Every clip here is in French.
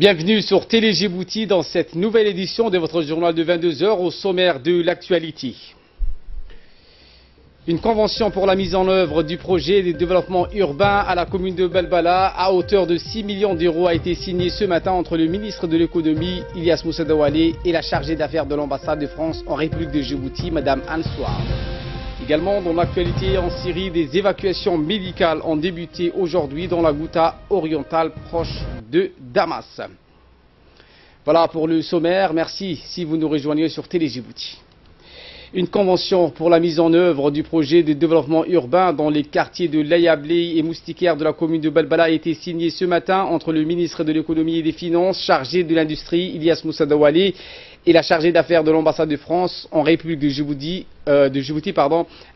Bienvenue sur Télé Djibouti dans cette nouvelle édition de votre journal de 22 heures au sommaire de l'actualité. Une convention pour la mise en œuvre du projet de développement urbain à la commune de Balbala à hauteur de 6 millions d'euros a été signée ce matin entre le ministre de l'économie Ilyas Moussa Daoualé et la chargée d'affaires de l'ambassade de France en République de Djibouti, Madame Anne Souar. Également dans l'actualité en Syrie, des évacuations médicales ont débuté aujourd'hui dans la Ghouta orientale proche de Damas. Voilà pour le sommaire. Merci si vous nous rejoignez sur Télé Djibouti. Une convention pour la mise en œuvre du projet de développement urbain dans les quartiers de Layablé et Moustiquaire de la commune de Balbala a été signée ce matin entre le ministre de l'économie et des finances, chargé de l'industrie Ilyas Moussa Daoualé, et la chargée d'affaires de l'ambassade de France en République de Djibouti,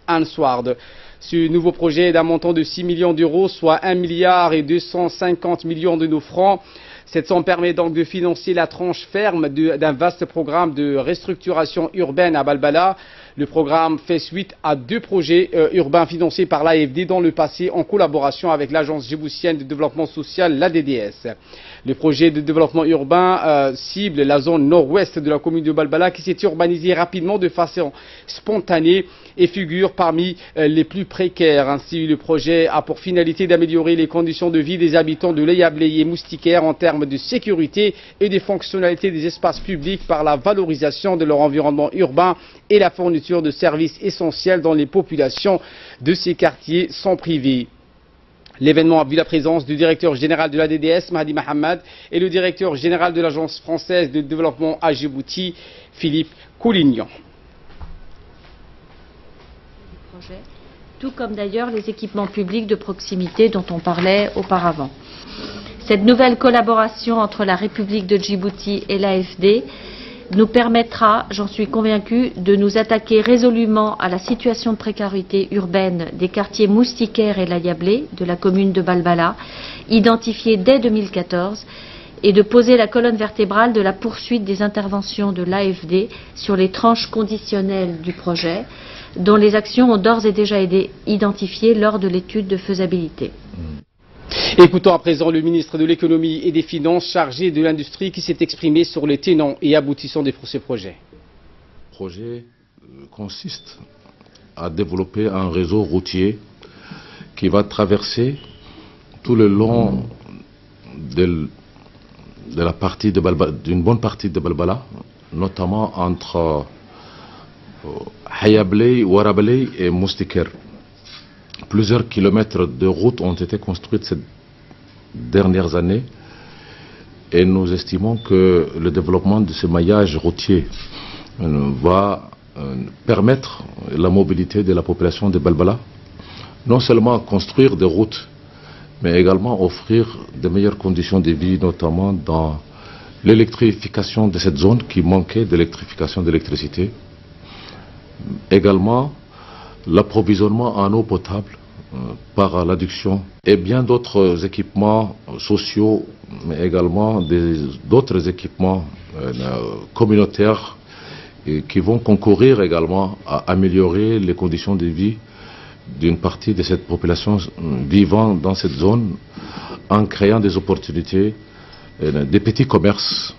Anne Sward. Ce nouveau projet est d'un montant de 6 millions d'euros, soit 1 milliard et 250 millions de nos francs. Cette somme permet donc de financer la tranche ferme d'un vaste programme de restructuration urbaine à Balbala. Le programme fait suite à deux projets urbains financés par l'AFD dans le passé en collaboration avec l'Agence djiboutienne de développement social, l'ADDS. Le projet de développement urbain cible la zone nord-ouest de la commune de Balbala qui s'est urbanisée rapidement de façon spontanée et figure parmi les plus précaires. Ainsi, le projet a pour finalité d'améliorer les conditions de vie des habitants de Layablé et Moustiquaire en termes de sécurité et des fonctionnalités des espaces publics par la valorisation de leur environnement urbain et la fourniture de services essentiels dont les populations de ces quartiers sont privées. L'événement a vu la présence du directeur général de l'ADDS, Mahdi Mohamed, et le directeur général de l'Agence française de développement à Djibouti, Philippe Coulignan. Tout comme d'ailleurs les équipements publics de proximité dont on parlait auparavant. Cette nouvelle collaboration entre la République de Djibouti et l'AFD nous permettra, j'en suis convaincue, de nous attaquer résolument à la situation de précarité urbaine des quartiers Moustiquaire et Layablé de la commune de Balbala, identifiés dès 2014, et de poser la colonne vertébrale de la poursuite des interventions de l'AFD sur les tranches conditionnelles du projet, dont les actions ont d'ores et déjà été identifiées lors de l'étude de faisabilité. Écoutons à présent le ministre de l'économie et des finances chargé de l'industrie qui s'est exprimé sur les tenants et aboutissants de ce projet. Le projet consiste à développer un réseau routier qui va traverser tout le long d'une bonne partie de Balbala, notamment entre Hayablé, Warablé et Moustiquaire. Plusieurs kilomètres de routes ont été construites ces dernières années et nous estimons que le développement de ce maillage routier va permettre la mobilité de la population de Balbala, non seulement construire des routes, mais également offrir de meilleures conditions de vie, notamment dans l'électrification de cette zone qui manquait d'électrification d'électricité. Également, l'approvisionnement en eau potable par l'adduction et bien d'autres équipements sociaux, mais également d'autres équipements communautaires qui vont concourir également à améliorer les conditions de vie d'une partie de cette population vivant dans cette zone en créant des opportunités, des petits commerces,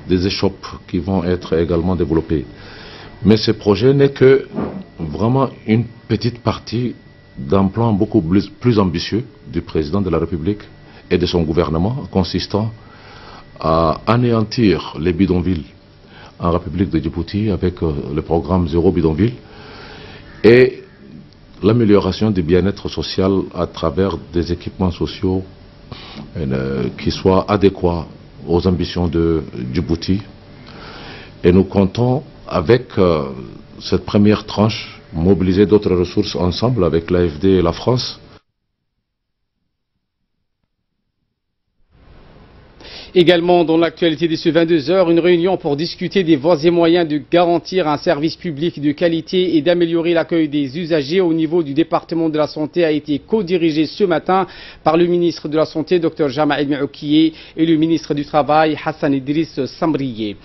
des échoppes qui vont être également développés. Mais ce projet n'est que vraiment une petite partie d'un plan beaucoup plus ambitieux du président de la République et de son gouvernement, consistant à anéantir les bidonvilles en République de Djibouti avec le programme Zéro Bidonville et l'amélioration du bien-être social à travers des équipements sociaux qui soient adéquats aux ambitions de Djibouti. Et nous comptons avec cette première tranche, mobiliser d'autres ressources ensemble avec l'AFD et la France. Également dans l'actualité de ce 22 heures, une réunion pour discuter des voies et moyens de garantir un service public de qualité et d'améliorer l'accueil des usagers au niveau du département de la santé a été co-dirigée ce matin par le ministre de la Santé, Dr Jama El Meoukié, et le ministre du Travail, Hassan Idriss Samrié.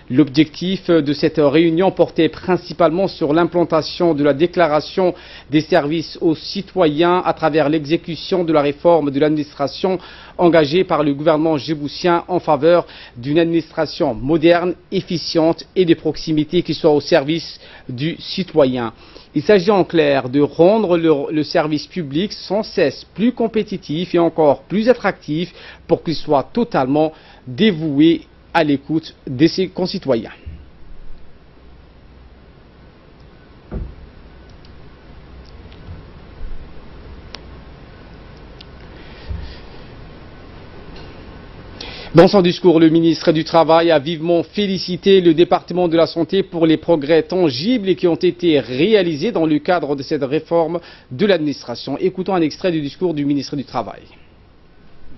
L'objectif de cette réunion portait principalement sur l'implantation de la déclaration des services aux citoyens à travers l'exécution de la réforme de l'administration engagée par le gouvernement djiboutien en faveur d'une administration moderne, efficiente et de proximité qui soit au service du citoyen. Il s'agit en clair de rendre le service public sans cesse plus compétitif et encore plus attractif pour qu'il soit totalement dévoué à l'écoute de ses concitoyens. Dans son discours, le ministre du Travail a vivement félicité le département de la Santé pour les progrès tangibles qui ont été réalisés dans le cadre de cette réforme de l'administration. Écoutons un extrait du discours du ministre du Travail.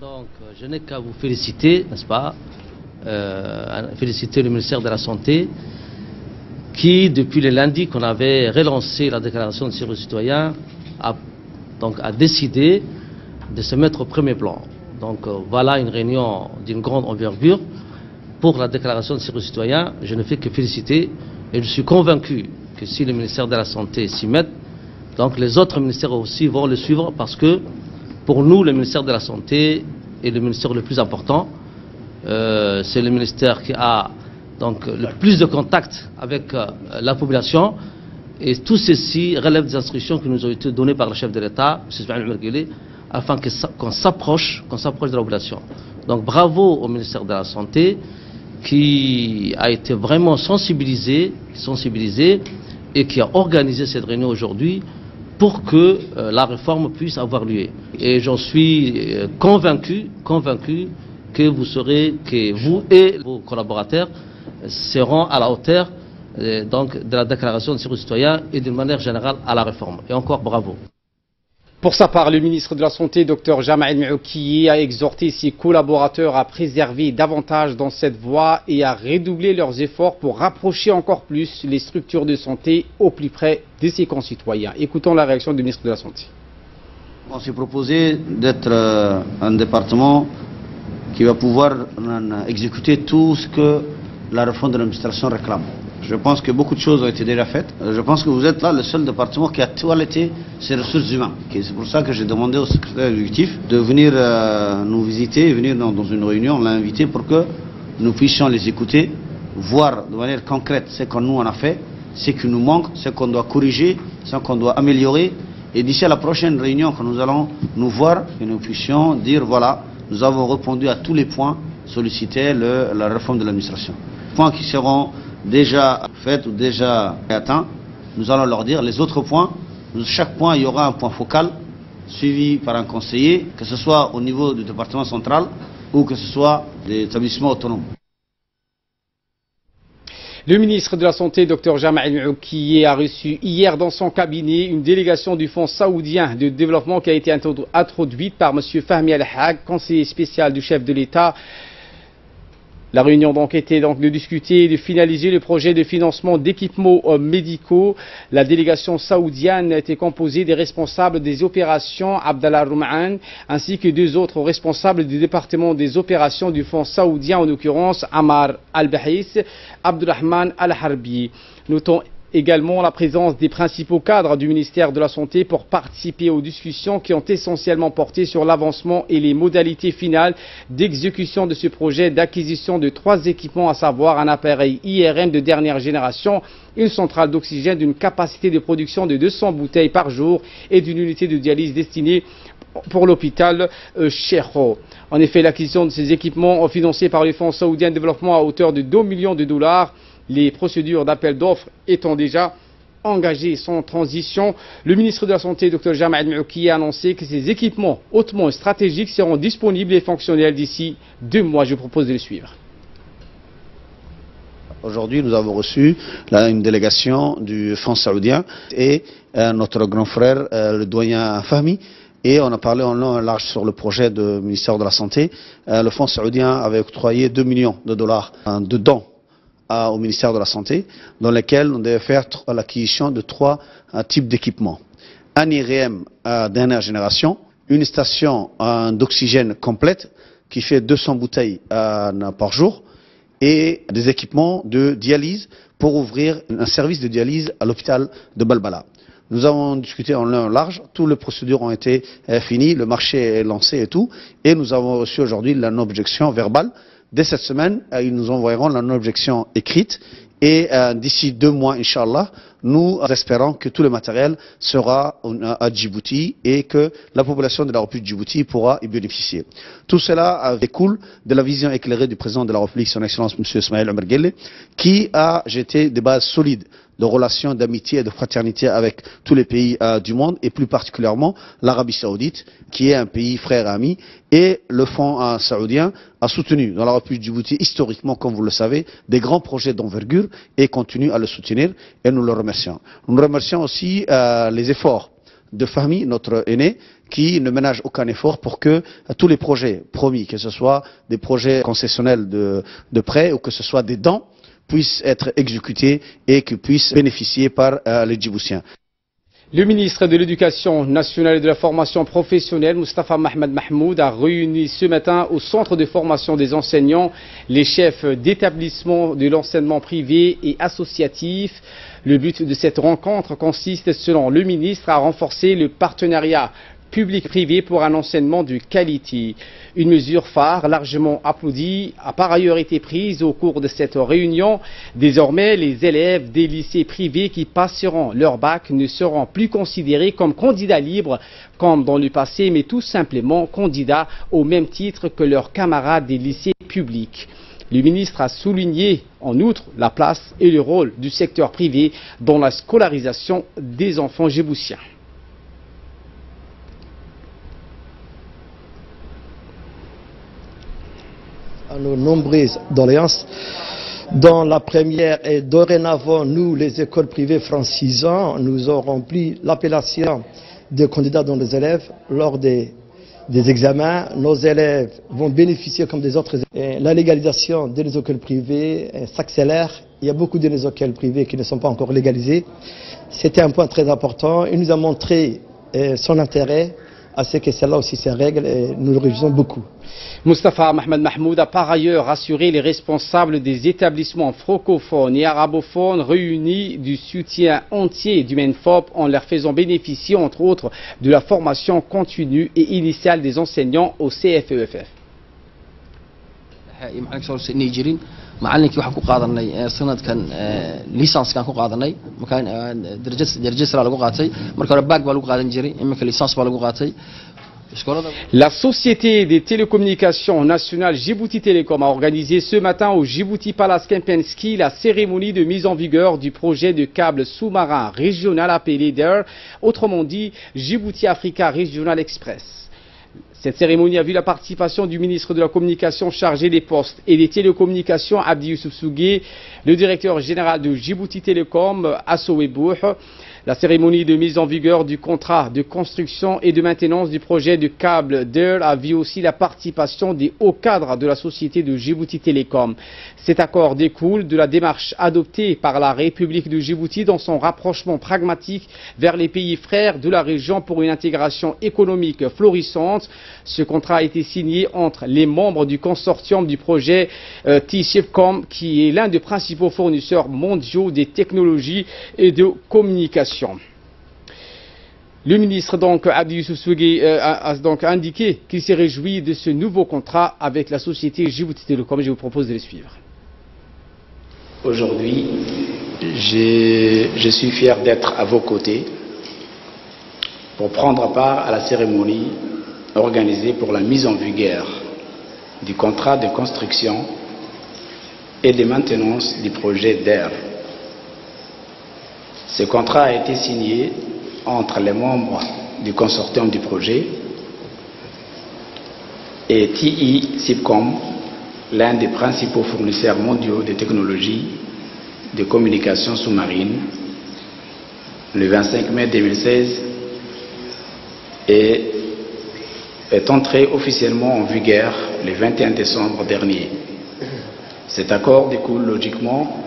Donc, je n'ai qu'à vous féliciter, n'est-ce pas, féliciter le ministère de la Santé qui, depuis le lundi qu'on avait relancé la déclaration de service citoyen, a décidé de se mettre au premier plan. Donc voilà une réunion d'une grande envergure pour la déclaration de service citoyen. Je ne fais que féliciter et je suis convaincu que si le ministère de la Santé s'y met, donc les autres ministères aussi vont le suivre parce que pour nous, le ministère de la Santé est le ministère le plus important. C'est le ministère qui a donc le plus de contact avec la population et tout ceci relève des instructions qui nous ont été données par le chef de l'État, M. Ismaël Omar Guelleh, afin qu'on s'approche de la population. Donc bravo au ministère de la Santé qui a été vraiment sensibilisé et qui a organisé cette réunion aujourd'hui pour que la réforme puisse avoir lieu. Et j'en suis convaincu que vous et vos collaborateurs seront à la hauteur donc, de la déclaration de service citoyen et d'une manière générale à la réforme. Et encore bravo. Pour sa part, le ministre de la Santé, Dr Jama El Maoukiye, a exhorté ses collaborateurs à préserver davantage dans cette voie et à redoubler leurs efforts pour rapprocher encore plus les structures de santé au plus près de ses concitoyens. Écoutons la réaction du ministre de la Santé. On s'est proposé d'être un département qui va pouvoir exécuter tout ce que la réforme de l'administration réclame. Je pense que beaucoup de choses ont été déjà faites. Je pense que vous êtes là le seul département qui a toiletté ses ressources humaines. C'est pour ça que j'ai demandé au secrétaire exécutif de venir nous visiter, venir dans une réunion, on l'a invité pour que nous puissions les écouter, voir de manière concrète ce qu'on nous en a fait, ce qui nous manque, ce qu'on doit corriger, ce qu'on doit améliorer. Et d'ici à la prochaine réunion que nous allons nous voir, que nous puissions dire voilà, nous avons répondu à tous les points sollicités la réforme de l'administration. Points qui seront déjà faits ou déjà atteints, nous allons leur dire les autres points. Chaque point, il y aura un point focal suivi par un conseiller, que ce soit au niveau du département central ou que ce soit des établissements autonomes. Le ministre de la Santé, Dr Jama El Maoukiye, a reçu hier dans son cabinet une délégation du Fonds saoudien de développement qui a été introduite par M. Fahmi Al-Hag, conseiller spécial du chef de l'État. La réunion était de discuter et de finaliser le projet de financement d'équipements médicaux. La délégation saoudienne était composée des responsables des opérations Abdallah Rouman ainsi que deux autres responsables du département des opérations du Fonds saoudien, en l'occurrence Amar Al-Bahis, Abdurrahman Al-Harbi. Notons également la présence des principaux cadres du ministère de la Santé pour participer aux discussions qui ont essentiellement porté sur l'avancement et les modalités finales d'exécution de ce projet d'acquisition de 3 équipements, à savoir un appareil IRM de dernière génération, une centrale d'oxygène d'une capacité de production de 200 bouteilles par jour et d'une unité de dialyse destinée pour l'hôpital Cheikho. En effet, l'acquisition de ces équipements financés par le Fonds saoudien de développement à hauteur de 2 millions de dollars. Les procédures d'appel d'offres étant déjà engagées sans transition, le ministre de la Santé, Dr Jama El Maoukiye, a annoncé que ces équipements hautement stratégiques seront disponibles et fonctionnels d'ici 2 mois. Je propose de les suivre. Aujourd'hui, nous avons reçu une délégation du Fonds saoudien et notre grand frère, le doyen Fahmi. Et on a parlé en long et en large sur le projet du ministère de la Santé. Le Fonds saoudien avait octroyé 2 millions de dollars de dons au ministère de la Santé, dans lesquels on devait faire l'acquisition de 3 types d'équipements. Un IRM dernière génération, une station d'oxygène complète qui fait 200 bouteilles par jour, et des équipements de dialyse pour ouvrir un service de dialyse à l'hôpital de Balbala. Nous avons discuté en long et en large, toutes les procédures ont été finies, le marché est lancé et tout, et nous avons reçu aujourd'hui la non-objection verbale. Dès cette semaine, ils nous envoieront la non-objection écrite, et d'ici 2 mois, Inch'Allah, nous espérons que tout le matériel sera à Djibouti et que la population de la République de Djibouti pourra y bénéficier. Tout cela découle de la vision éclairée du président de la République, son Excellence M. Ismaël Omar Guelleh, qui a jeté des bases solides de relations d'amitié et de fraternité avec tous les pays du monde et plus particulièrement l'Arabie Saoudite, qui est un pays frère et ami, et le Fonds saoudien a soutenu dans la République de Djibouti historiquement, comme vous le savez, des grands projets d'envergure et continue à le soutenir et nous le remercions. Nous remercions aussi les efforts de Fahmi, notre aîné, qui ne ménage aucun effort pour que tous les projets promis, que ce soit des projets concessionnels de prêt ou que ce soit des dons, puissent être exécutés et qu'ils puissent bénéficier par les Djiboutiens. Le ministre de l'Éducation nationale et de la formation professionnelle, Moustapha Mohamed Mahmoud, a réuni ce matin au centre de formation des enseignants les chefs d'établissement de l'enseignement privé et associatif. Le but de cette rencontre consiste, selon le ministre, à renforcer le partenariat public-privé pour un enseignement de qualité. Une mesure phare, largement applaudie, a par ailleurs été prise au cours de cette réunion. Désormais, les élèves des lycées privés qui passeront leur bac ne seront plus considérés comme candidats libres, comme dans le passé, mais tout simplement candidats au même titre que leurs camarades des lycées publics. Le ministre a souligné en outre la place et le rôle du secteur privé dans la scolarisation des enfants djiboutiens. À nos nombreuses doléances, dont la première est dorénavant, nous, les écoles privées francisant, nous aurons rempli l'appellation des candidats dans les élèves lors des examens. Nos élèves vont bénéficier comme des autres. La légalisation des écoles privées s'accélère. Il y a beaucoup de écoles privées qui ne sont pas encore légalisées. C'était un point très important. Il nous a montré son intérêt à ce que celle-là aussi se règle et nous le réjouissons beaucoup. Moustapha Mohamed Mahmoud a par ailleurs rassuré les responsables des établissements francophones et arabophones réunis du soutien entier du MENFOP en leur faisant bénéficier entre autres de la formation continue et initiale des enseignants au CFEFF. macallinkii waxaan ku qaadanay sanadkan license-kan ku qaadanay markaan darajo lagu qaatay marka hore bac baa lagu qaadan jiray imika licence baa lagu qaatay. La Société des télécommunications nationales Djibouti Telecom a organisé ce matin au Djibouti Palace Kempinski la cérémonie de mise en vigueur du projet de câble sous-marin régional appelé DER, autrement dit Djibouti Africa Regional Express. Cette cérémonie a vu la participation du ministre de la Communication chargé des postes et des télécommunications Abdi Youssouf Sougué, le directeur général de Djibouti Telecom Assowe Bouh. La cérémonie de mise en vigueur du contrat de construction et de maintenance du projet de câble DER a vu aussi la participation des hauts cadres de la société de Djibouti Telecom. Cet accord découle de la démarche adoptée par la République de Djibouti dans son rapprochement pragmatique vers les pays frères de la région pour une intégration économique florissante. Ce contrat a été signé entre les membres du consortium du projet T-Shipcom, qui est l'un des principaux fournisseurs mondiaux des technologies et de communication. Le ministre Abdi Youssouf Sougué a donc indiqué qu'il s'est réjoui de ce nouveau contrat avec la société Djibouti Telecom. Je vous propose de le suivre. Aujourd'hui, je suis fier d'être à vos côtés pour prendre part à la cérémonie organisée pour la mise en vigueur du contrat de construction et de maintenance du projet DER. Ce contrat a été signé entre les membres du consortium du projet et TI-SIPCOM, l'un des principaux fournisseurs mondiaux de technologies de communication sous-marine, le 25 mai 2016 et est entré officiellement en vigueur le 21 décembre dernier. Cet accord découle logiquement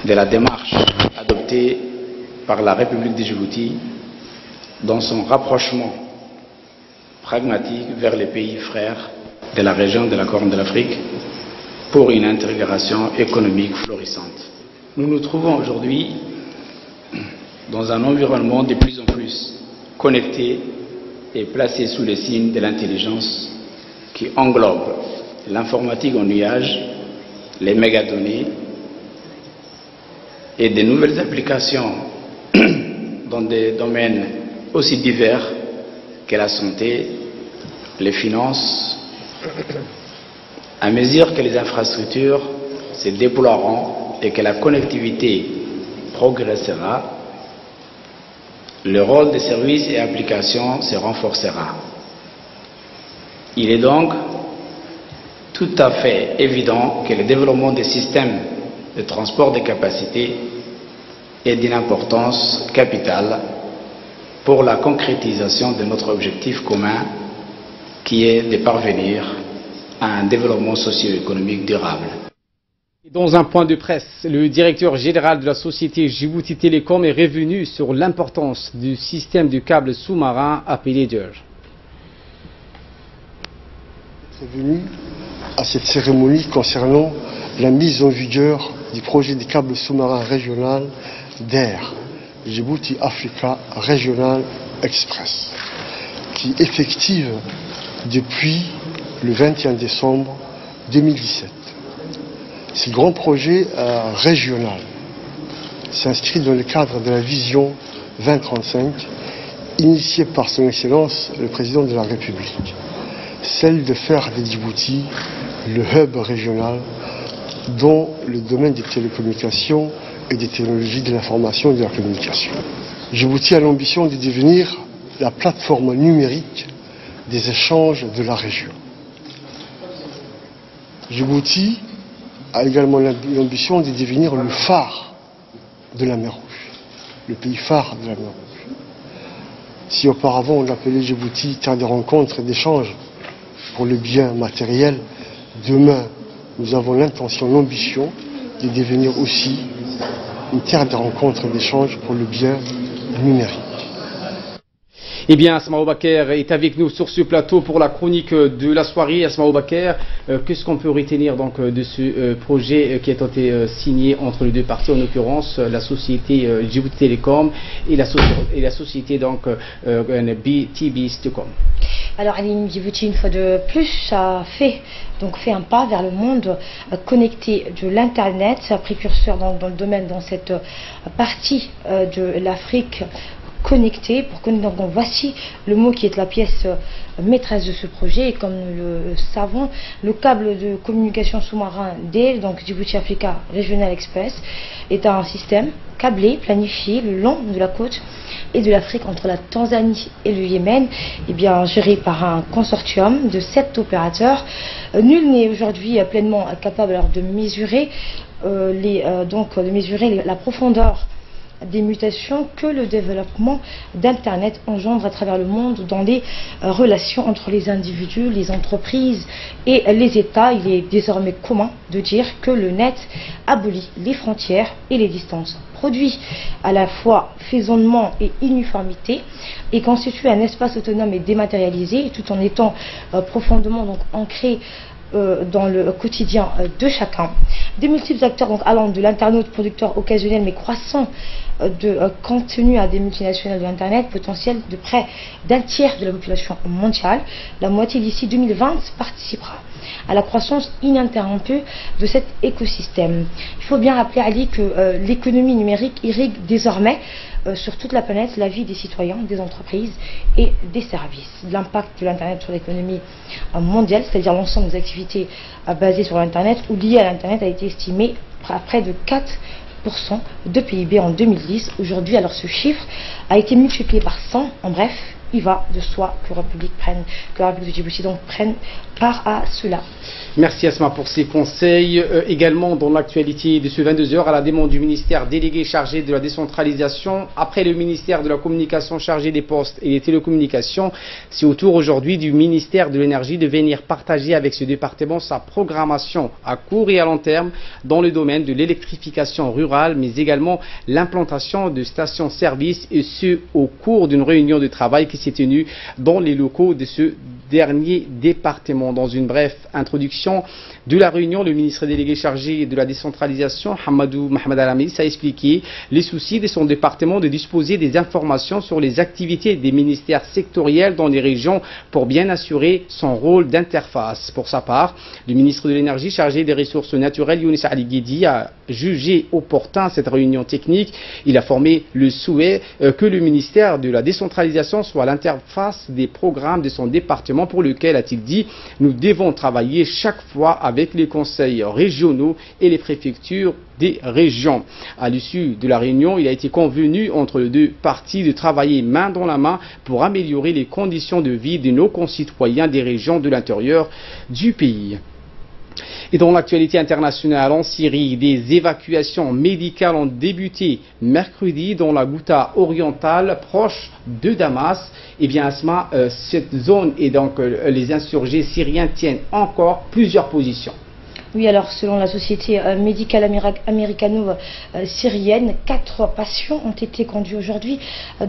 de la démarche adoptée par la République de Djibouti dans son rapprochement pragmatique vers les pays frères de la région de la Corne de l'Afrique pour une intégration économique florissante. Nous nous trouvons aujourd'hui dans un environnement de plus en plus connecté et placé sous les signes de l'intelligence qui englobe l'informatique en nuage, les mégadonnées et de nouvelles applications dans des domaines aussi divers que la santé, les finances. À mesure que les infrastructures se déploieront et que la connectivité progressera, le rôle des services et applications se renforcera. Il est donc tout à fait évident que le développement des systèmes de transport de capacité est d'une importance capitale pour la concrétisation de notre objectif commun qui est de parvenir à un développement socio-économique durable. Dans un point de presse, le directeur général de la société Djibouti Telecom est revenu sur l'importance du système de câbles sous-marins appelé DER. C'est venu à cette cérémonie concernant la mise en vigueur du projet des câbles sous-marins régional DER, Djibouti Africa Regional Express, qui est effective depuis le 21 décembre 2017. Ce grand projet régional s'inscrit dans le cadre de la vision 2035 initiée par son Excellence le Président de la République, celle de faire de Djibouti le hub régional dans le domaine des télécommunications et des technologies de l'information et de la communication. Djibouti a l'ambition de devenir la plateforme numérique des échanges de la région. Djibouti a également l'ambition de devenir le phare de la mer Rouge, le pays phare de la mer Rouge. Si auparavant on appelait Djibouti terre de rencontres et d'échanges pour le bien matériel, demain nous avons l'intention, l'ambition de devenir aussi une terre de rencontres et d'échanges pour le bien numérique. Eh bien, Asma Oubaker est avec nous sur ce plateau pour la chronique de la soirée. Asma Oubaker, qu'est-ce qu'on peut retenir donc de ce projet qui a été signé entre les deux parties, en l'occurrence la société Djibouti Telecom et la société donc BTB Stockholm? Alors, Aline, Djibouti, une fois de plus, a fait un pas vers le monde connecté de l'Internet, précurseur dans le domaine, dans cette partie de l'Afrique connecté. Donc, voici le mot qui est la pièce maîtresse de ce projet, et comme nous le savons, le câble de communication sous-marin DER, donc Djibouti Africa Regional Express, est un système câblé, planifié le long de la côte et de l'Afrique entre la Tanzanie et le Yémen, géré par un consortium de 7 opérateurs. Nul n'est aujourd'hui pleinement capable de mesurer la profondeur des mutations que le développement d'Internet engendre à travers le monde dans les relations entre les individus, les entreprises et les États. Il est désormais commun de dire que le net abolit les frontières et les distances, produit à la fois foisonnement et uniformité, et constitue un espace autonome et dématérialisé, tout en étant profondément ancré dans le quotidien de chacun. Des multiples acteurs allant de l'internaute producteur occasionnel mais croissant de contenu à des multinationales de l'Internet, potentiel de près d'un tiers de la population mondiale. La moitié d'ici 2020 participera à la croissance ininterrompue de cet écosystème. Il faut bien rappeler, Ali, que l'économie numérique irrigue désormais sur toute la planète la vie des citoyens, des entreprises et des services. L'impact de l'Internet sur l'économie mondiale, c'est-à-dire l'ensemble des activités basées sur l'Internet ou liées à l'Internet, a été estimé à près de 4% de PIB en 2010. Aujourd'hui, alors ce chiffre a été multiplié par 100. En bref, il va de soi que la République de Djibouti prenne part à cela. Merci Asma pour ces conseils. Également dans l'actualité de ce 22h, à la demande du ministère délégué chargé de la décentralisation, après le ministère de la communication chargé des postes et des télécommunications, c'est au tour aujourd'hui du ministère de l'énergie de venir partager avec ce département sa programmation à court et à long terme dans le domaine de l'électrification rurale, mais également l'implantation de stations-service, et ce au cours d'une réunion de travail qui s'est tenue dans les locaux de ce dernier département. Dans une brève introduction de la réunion, le ministre délégué chargé de la décentralisation, Hamadou Mohamed Alamis, a expliqué les soucis de son département de disposer des informations sur les activités des ministères sectoriels dans les régions pour bien assurer son rôle d'interface. Pour sa part, le ministre de l'énergie chargé des ressources naturelles, Younis Ali Guedi, a jugé opportun cette réunion technique. Il a formé le souhait que le ministère de la décentralisation soit l'interface des programmes de son département pour lequel, a-t-il dit, nous devons travailler chaque fois avec les conseils régionaux et les préfectures des régions. À l'issue de la réunion, il a été convenu entre les deux parties de travailler main dans la main pour améliorer les conditions de vie de nos concitoyens des régions de l'intérieur du pays. Et dans l'actualité internationale, en Syrie, des évacuations médicales ont débuté mercredi dans la Ghouta orientale proche de Damas. Et bien, Asma, cette zone et donc les insurgés syriens tiennent encore plusieurs positions. Oui, alors selon la société médicale américano-syrienne, 4 patients ont été conduits aujourd'hui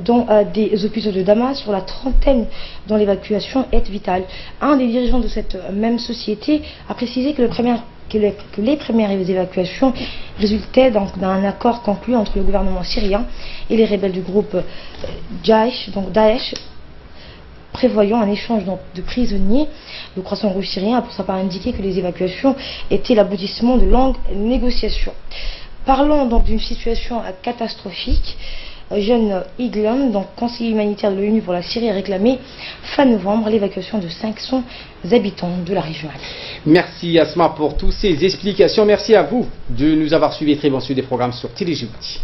dans des hôpitaux de Damas, sur la trentaine dont l'évacuation est vitale. Un des dirigeants de cette même société a précisé que les premières évacuations résultaient d'un accord conclu entre le gouvernement syrien et les rebelles du groupe Daesh, prévoyant un échange de prisonniers. Le Croissant Rouge syrien a pour sa part indiqué que les évacuations étaient l'aboutissement de longues négociations. Parlons donc d'une situation catastrophique. Jeune Iglan, donc conseiller humanitaire de l'ONU pour la Syrie, a réclamé fin novembre l'évacuation de 500 habitants de la région. Merci Asma pour toutes ces explications. Merci à vous de nous avoir suivis. Très bon suivi des programmes sur Télé Djibouti.